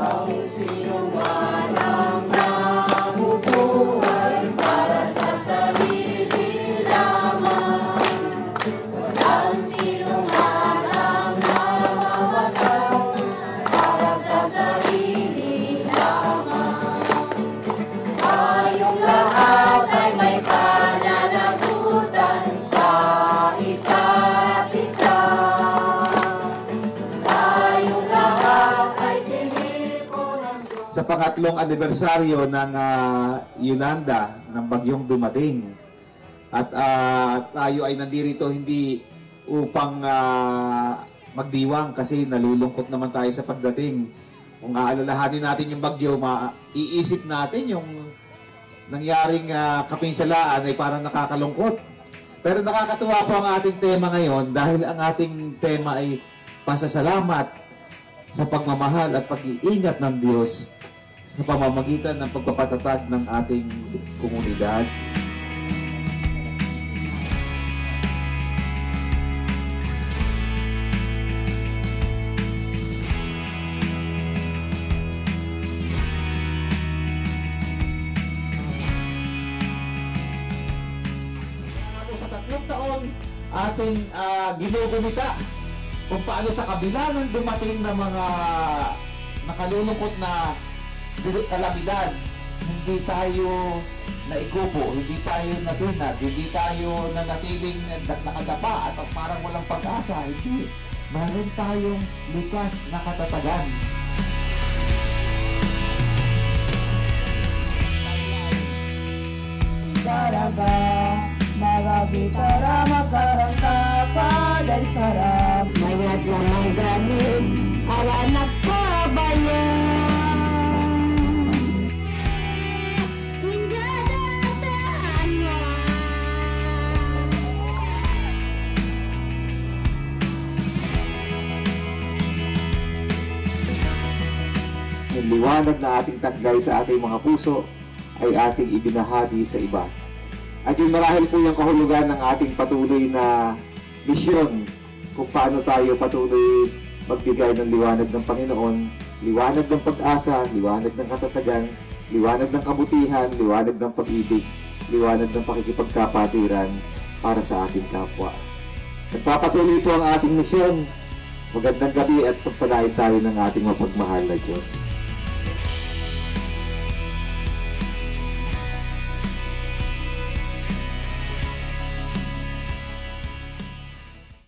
Kung sino man ang nabubuhay para sa sarili lamang, walang sino man ang mamamatay para sa sarili lamang. Tayong lahat ay may pananagutan sa isa't isa. Tayong lahat ay tinipon ng Diyos. Sa pangatlong anibersaryo ng Yolanda, ng bagyong dumating. At tayo ay nandirito hindi upang magdiwang kasi nalulungkot naman tayo sa pagdating. Kung aalalahanin natin yung bagyo, iisip natin yung nangyaring kapinsalaan ay parang nakakalungkot. Pero nakakatuwa po ang ating tema ngayon dahil ang ating tema ay pasasalamat sa pagmamahal at pag-iingat ng Diyos sa pamamagitan ng pagpapatatag ng ating komunidad. Sa 3 taon, ating ginugunita kung paano sa kabila ng dumating na mga nakalulungkot na kalamidad, hindi tayo naikupo, hindi tayo natinag, hindi tayo nanatiling nakadapa at parang walang pag-asa. Hindi. Meron tayong likas na katatagan. Daraga, magagitara, magkaranta ka, dahil sarap. Mayat lang ang gamit, ang anak ko bayan. Yung liwanag na ating taglay sa ating mga puso ay ating ibinahagi sa iba. At yung marahil po yung kahulugan ng ating patuloy na misyon kung paano tayo patuloy magbigay ng liwanag ng Panginoon, liwanag ng pag-asa, liwanag ng katatagan, liwanag ng kabutihan, liwanag ng pag-ibig, liwanag ng pakikipagkapatiran para sa ating kapwa. Nagpapatuloy po ang ating misyon. Magandang gabi at pagpalain tayo ng ating mapagmahal na Diyos.